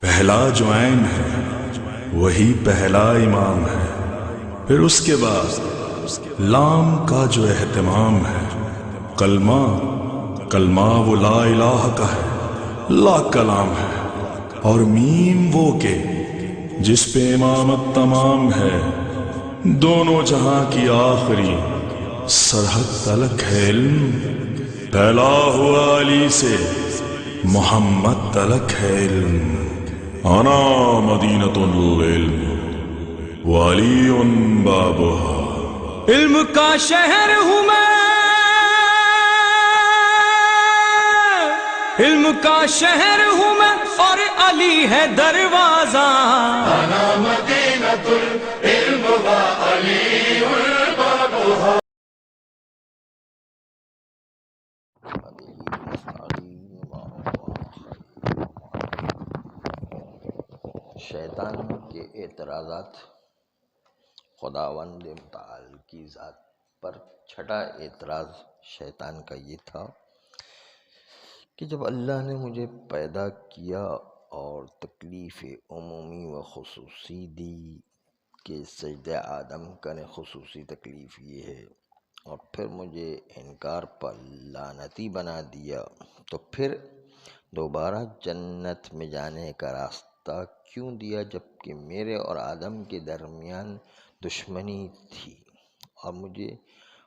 پہلا جو عین ہے وہی پہلا امام ہے، پھر اس کے بعد لام کا جو اہتمام ہے، کلمہ کلمہ وہ لا الہ کا ہے، لا کلام ہے، اور میم وہ کہ جس پہ امامت تمام ہے، دونوں جہاں کی آخری سرحد تلک ہے علم، پھیلا ہوا علی سے محمد تلک ہے علم، انا مدینۃ العلم وعلی بابها۔ علم کا شہر ہوں میں، علم کا شہر ہوں میں، اور علی ہے دروازہ۔ انا مدینۃ العلم وعلی بابها۔ شیطان کے اعتراضات خداوند متعال کی ذات پر۔ چھٹا اعتراض شیطان کا یہ تھا کہ جب اللہ نے مجھے پیدا کیا اور تکلیف عمومی و خصوصی دی کہ سجدہ آدم کریں، خصوصی تکلیف یہ ہے، اور پھر مجھے انکار پر لعنتی بنا دیا، تو پھر دوبارہ جنت میں جانے کا راستہ کیوں دیا جبکہ میرے اور آدم کے درمیان دشمنی تھی، اور مجھے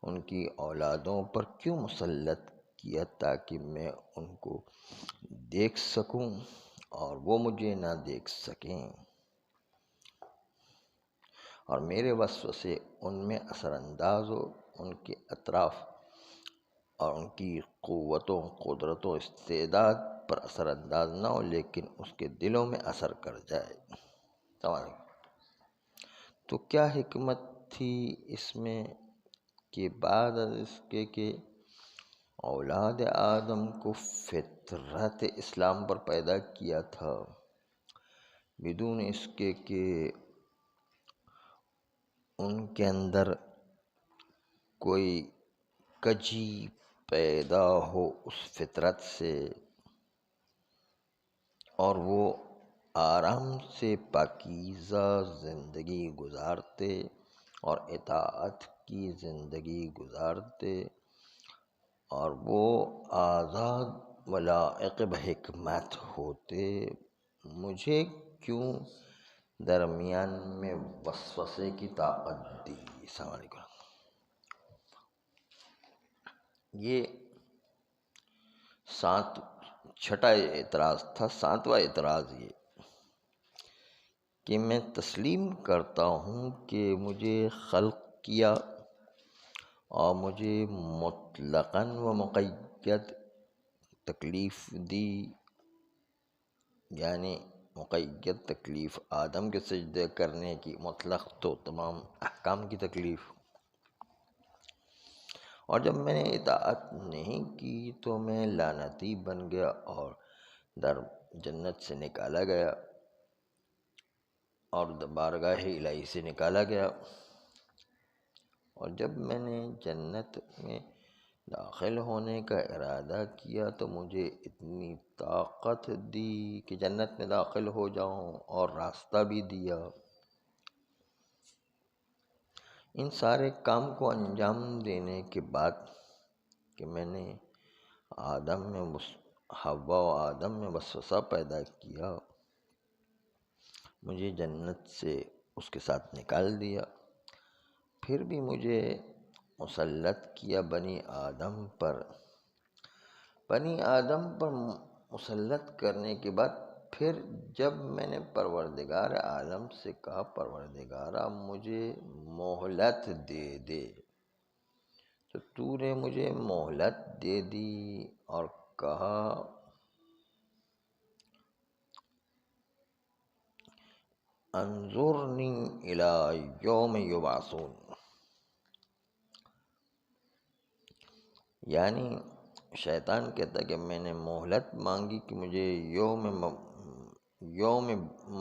ان کی اولادوں پر کیوں مسلط کیا تاکہ میں ان کو دیکھ سکوں اور وہ مجھے نہ دیکھ سکیں، اور میرے وسوسے ان میں اثر انداز ہو، ان کے اطراف اور ان کی قوتوں، قدرتوں، استعداد پر اثر انداز نہ ہو، لیکن اس کے دلوں میں اثر کر جائے۔ تو کیا حکمت تھی اس میں کہ بعد از اس کے کہ اولاد آدم کو فطرت اسلام پر پیدا کیا تھا، بدون اس کے کہ ان کے اندر کوئی کجی پیدا ہو اس فطرت سے، اور وہ آرام سے پاکیزہ زندگی گزارتے اور اطاعت کی زندگی گزارتے، اور وہ آزاد و لائق بحکمت ہوتے، مجھے کیوں درمیان میں وسوسے کی طاقت دی؟ السلام علیکم۔ یہ چھٹا اعتراض تھا۔ ساتواں اعتراض یہ کہ میں تسلیم کرتا ہوں کہ مجھے خلق کیا اور مجھے مطلقاً و مقید تکلیف دی، یعنی مقید تکلیف آدم کے سجدے کرنے کی، مطلق تو تمام احکام کی تکلیف، اور جب میں نے اطاعت نہیں کی تو میں لعنتی بن گیا اور در جنت سے نکالا گیا، اور بارگاہ الہی سے نکالا گیا، اور جب میں نے جنت میں داخل ہونے کا ارادہ کیا تو مجھے اتنی طاقت دی کہ جنت میں داخل ہو جاؤں، اور راستہ بھی دیا۔ ان سارے کام کو انجام دینے کے بعد کہ میں نے حوا و آدم میں وسوسہ پیدا کیا، مجھے جنت سے اس کے ساتھ نکال دیا، پھر بھی مجھے مسلط کیا بنی آدم پر۔ بنی آدم پر مسلط کرنے کے بعد پھر جب میں نے پروردگار عالم سے کہا پروردگارا مجھے مہلت دے دے، تو تو نے مجھے مہلت دے دی اور کہا انظرنی الی یوم یبعثون، یعنی شیطان کہتا ہے کہ میں نے مہلت مانگی کہ مجھے یوم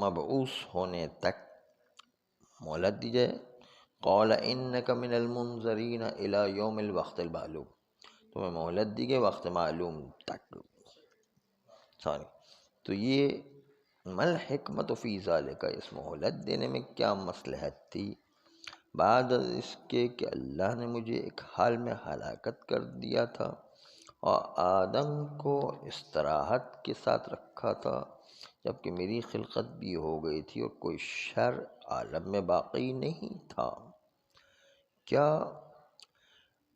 مبعوث ہونے تک مہلت دی جائے۔ قال انک من المنظرین الی یوم الوقت المعلوم، تمہیں مہلت دی گئی وقت معلوم تک۔ تو یہ مل حکمت فی ذالک، اس مہلت دینے میں کیا مصلحت تھی، بعد از اس کے کہ اللہ نے مجھے ایک حال میں ہلاکت کر دیا تھا اور آدم کو استراحت کے ساتھ رکھا تھا، جبکہ میری خلقت بھی ہو گئی تھی اور کوئی شر عالم میں باقی نہیں تھا۔ کیا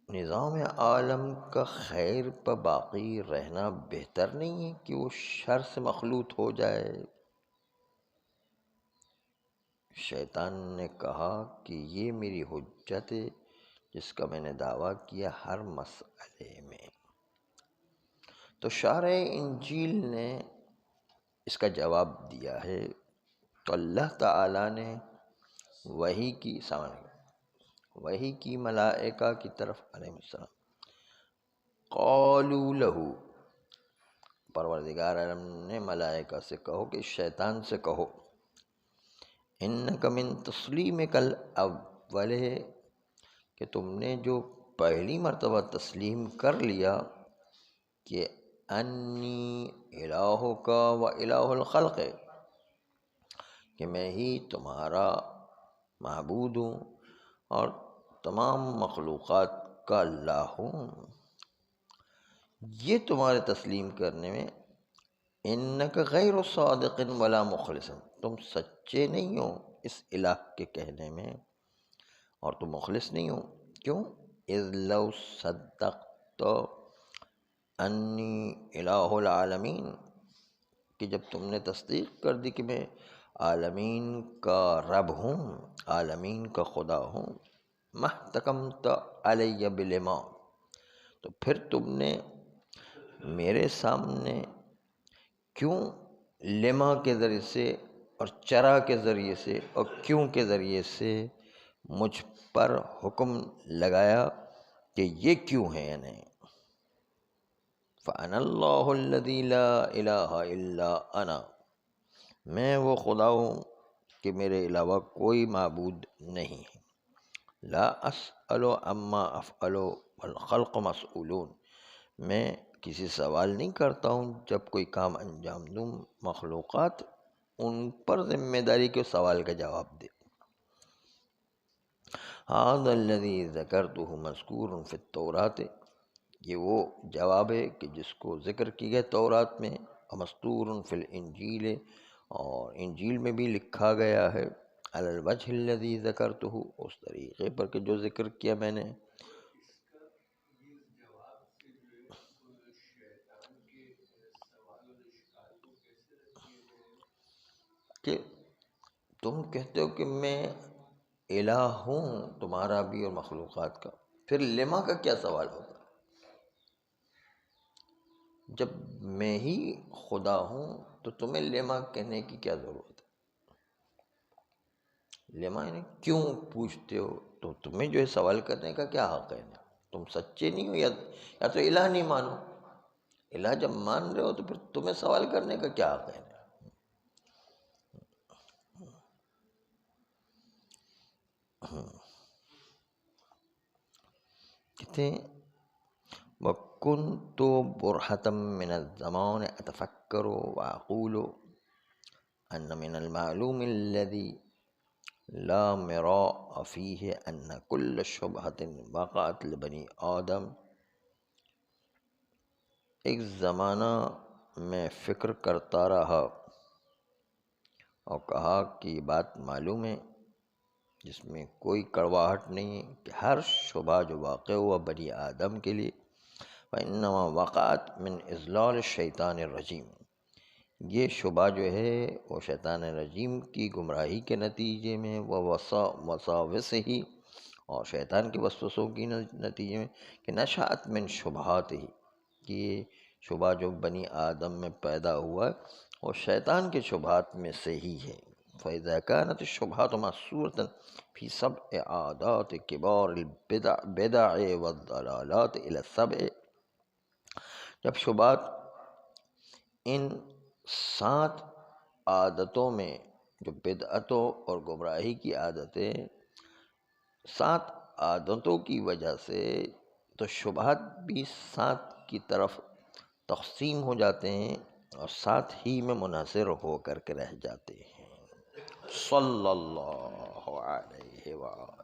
نظام عالم کا خیر پر باقی رہنا بہتر نہیں ہے کہ وہ شر سے مخلوط ہو جائے؟ شیطان نے کہا کہ یہ میری حجت ہے جس کا میں نے دعویٰ کیا ہر مسئلے میں۔ تو شارع انجیل نے اس کا جواب دیا ہے۔ تو اللہ تعالیٰ نے وحی کی ملائکہ کی طرف علیہ السلام، قالوا لہو، پروردگار عالم نے ملائکہ سے کہو کہ شیطان سے کہو، انک من تسلیمک الاول، کہ تم نے جو پہلی مرتبہ تسلیم کر لیا کہ انی الہک و الہ الخلق، کہ میں ہی تمہارا معبود ہوں اور تمام مخلوقات کا اللہ ہوں، یہ تمہارے تسلیم کرنے میں انک غیر صادق ولا مخلص، تم سچے نہیں ہو اس الہ کے کہنے میں اور تم مخلص نہیں ہو۔ کیوں؟ اذ لو صدقت انی الہ العالمین، کہ جب تم نے تصدیق کر دی کہ میں عالمین کا رب ہوں، عالمین کا خدا ہوں، محتکمت علی بلما، تو پھر تم نے میرے سامنے کیوں لما کے ذریعے سے اور چرا کے ذریعے سے اور کیوں کے ذریعے سے مجھ پر حکم لگایا کہ یہ کیوں ہے، یعنی فَأَنَا اللَّهُ الَّذِي لَا إِلَٰهَ إِلَّا أَنَا، میں وہ خدا ہوں کہ میرے علاوہ کوئی معبود نہیں ہے، لا أسأل عما أفعل والخلق مسئولون، میں کسی سوال نہیں کرتا ہوں جب کوئی کام انجام دوں، مخلوقات ان پر ذمہ داری کے سوال کا جواب دے۔ هذا الذي ذکرته مذکور فی التوراۃ، یہ وہ جواب ہے کہ جس کو ذکر کی گیا تورات میں، ومستور فی الانجیل، اور انجیل میں بھی لکھا گیا ہے، علی الوجہ الذی ذکرتہ، اس طریقے پر کہ جو ذکر کیا میں نے۔ کہ تم کہتے ہو کہ میں الہ ہوں تمہارا بھی اور مخلوقات کا، پھر لما کا کیا سوال ہوگا؟ جب میں ہی خدا ہوں تو تمہیں لما کہنے کی کیا ضرورت ہے؟ لما یعنی کیوں پوچھتے ہو، تو تمہیں جو ہے سوال کرنے کا کیا حق ہے؟ تم سچے نہیں ہو، یا تو الہ نہیں مانو۔ الہ جب مان رہے ہو تو پھر تمہیں سوال کرنے کا کیا حق ہے؟ کہتے ہیں وَكُنْتُ بُرْحَةً مِّنَ الزَّمَانِ أَتَفَكَّرُ وَأَقُولُ أَنَّ مِنَ الْمَعْلُومِ الَّذِي لَا مِرَاءَ فِيهِ أَنَّ كُلَّ شُبْهَةٍ وَقَعَتْ لِبَنِي آدم، ایک زمانہ میں فکر کرتا رہا اور کہا کہ یہ بات معلوم ہے جس میں کوئی کڑواہٹ نہیں ہے کہ ہر شبہ جو واقع ہوا بنی آدم کے لیے، وَإِنَّمَا وَقَعَتْ مِنْ إِضْلَالِ الشَّيْطَانِ الرَّجِيمِ، یہ شبہ جو ہے وہ شیطان رجیم کی گمراہی کے نتیجے میں، وَوَسَاوِسِهِ، اور شیطان کے وسوسوں کی نتیجے میں، کہ نشأت من شبہات ہی، کہ یہ شبہ جو بنی آدم میں پیدا ہوا وہ شیطان کے شبہات میں سے ہی ہے۔ فَإِذَا كَانَتِ الشُّبْهَاتُ مَحْصُورَةً فِي 7 عَادَاتِ كِبَارِ الْبِدَعِ وَالضَّلَالَاتِ إِلَى السَّبْعِ، جب شبہات ان 7 عادتوں میں، جو بدعتوں اور گمراہی کی عادتیں، 7 عادتوں کی وجہ سے، تو شبہات بھی 7 کی طرف تقسیم ہو جاتے ہیں، اور ساتھ ہی میں منحصر ہو کر کے رہ جاتے ہیں۔ صلی اللہ علیہ وآلہ